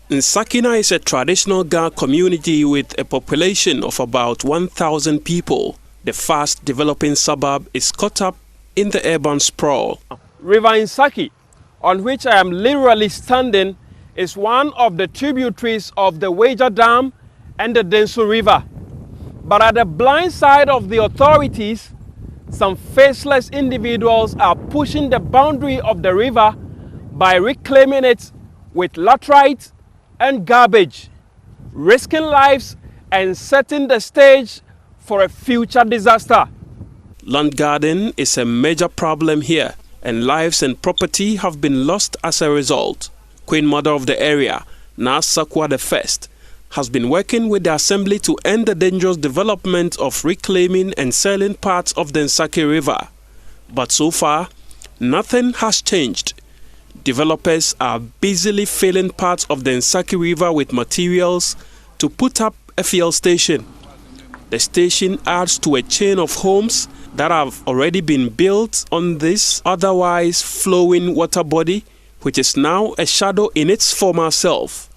Nsakina is a traditional Ga community with a population of about 1,000 people. The fast developing suburb is caught up in the urban sprawl. River Nsakina, on which I am literally standing, is one of the tributaries of the Wager Dam and the Densu River. But at the blind side of the authorities, some faceless individuals are pushing the boundary of the river by reclaiming it with laterite and garbage, risking lives and setting the stage for a future disaster. Land guarding is a major problem here, and lives and property have been lost as a result. Queen Mother of the area, Nsakina I, has been working with the assembly to end the dangerous development of reclaiming and selling parts of the Nsakina River. But so far, nothing has changed. Developers are busily filling parts of the Nsakina River with materials to put up a fuel station. The station adds to a chain of homes that have already been built on this otherwise flowing water body, which is now a shadow in its former self.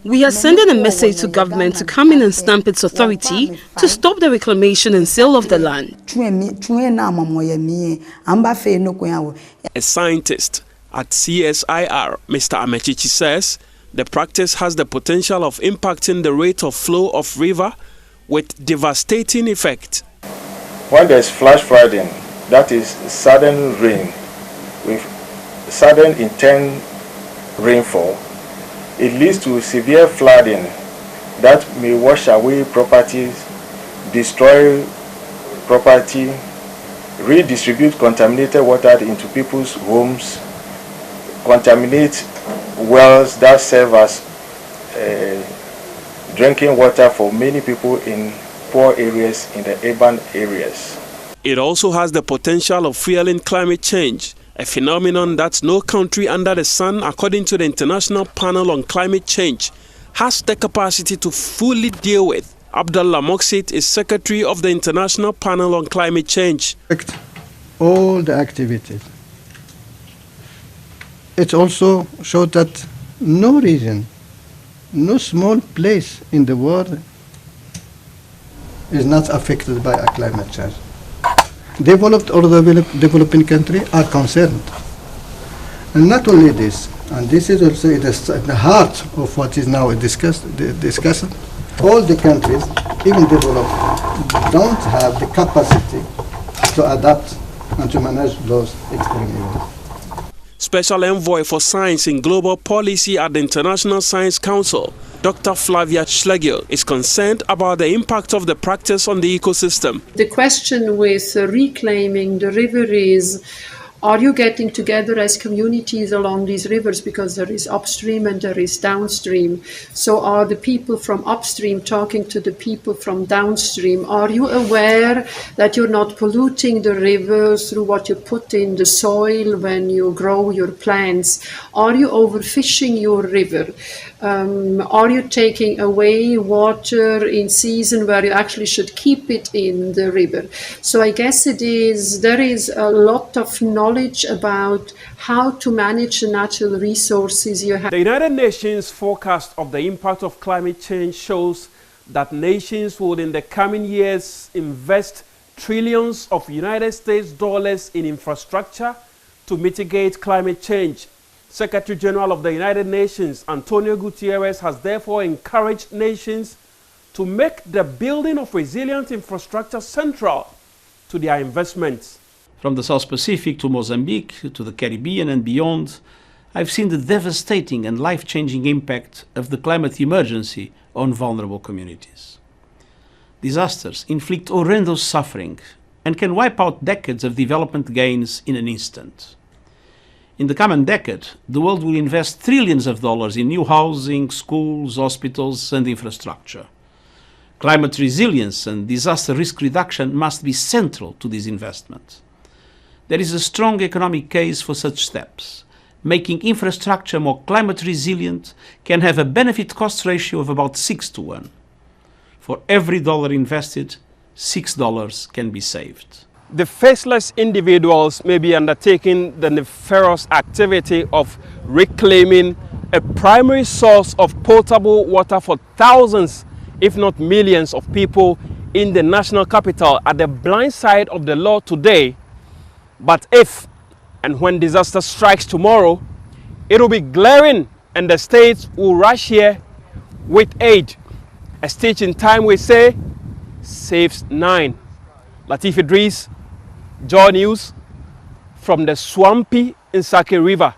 We are sending a message to government to come in and stamp its authority to stop the reclamation and sale of the land. A scientist at CSIR, Mr. Amechichi, says the practice has the potential of impacting the rate of flow of river with devastating effect. When there's flash flooding, that is sudden rain, with sudden intense rainfall, it leads to severe flooding that may wash away properties, destroy property, redistribute contaminated water into people's homes, contaminate wells that serve as drinking water for many people in poor areas in the urban areas. It also has the potential of fueling climate change, a phenomenon that no country under the sun, according to the International Panel on Climate Change, has the capacity to fully deal with. Abdullah Moksit is secretary of the International Panel on Climate Change. All the activities. It also showed that no region, no small place in the world is not affected by a climate change. Developed or developing countries are concerned. And not only this, and this is also the heart of what is now discussed, all the countries, even developed, don't have the capacity to adapt and to manage those extreme events. Special Envoy for Science and Global Policy at the International Science Council, Dr. Flavia Schlegel, is concerned about the impact of the practice on the ecosystem. The question with reclaiming the river is, are you getting together as communities along these rivers, because there is upstream and there is downstream? So are the people from upstream talking to the people from downstream? Are you aware that you're not polluting the river through what you put in the soil when you grow your plants? Are you overfishing your river? Are you taking away water in season where you actually should keep it in the river? So I guess there is a lot of knowledge about how to manage the natural resources you have. The United Nations forecast of the impact of climate change shows that nations would in the coming years invest trillions of United States dollars in infrastructure to mitigate climate change. Secretary General of the United Nations, Antonio Guterres, has therefore encouraged nations to make the building of resilient infrastructure central to their investments. From the South Pacific to Mozambique to the Caribbean and beyond, I've seen the devastating and life-changing impact of the climate emergency on vulnerable communities. Disasters inflict horrendous suffering and can wipe out decades of development gains in an instant. In the coming decade, the world will invest trillions of dollars in new housing, schools, hospitals, and infrastructure. Climate resilience and disaster risk reduction must be central to this investment. There is a strong economic case for such steps. Making infrastructure more climate resilient can have a benefit-cost ratio of about 6 to 1. For every dollar invested, $6 can be saved. The faceless individuals may be undertaking the nefarious activity of reclaiming a primary source of potable water for thousands, if not millions, of people in the national capital at the blind side of the law today. But if and when disaster strikes tomorrow, it will be glaring and the states will rush here with aid. A stitch in time, we say, saves 9. Latif Iddrisu, Joy News, from the swampy Nsakina River.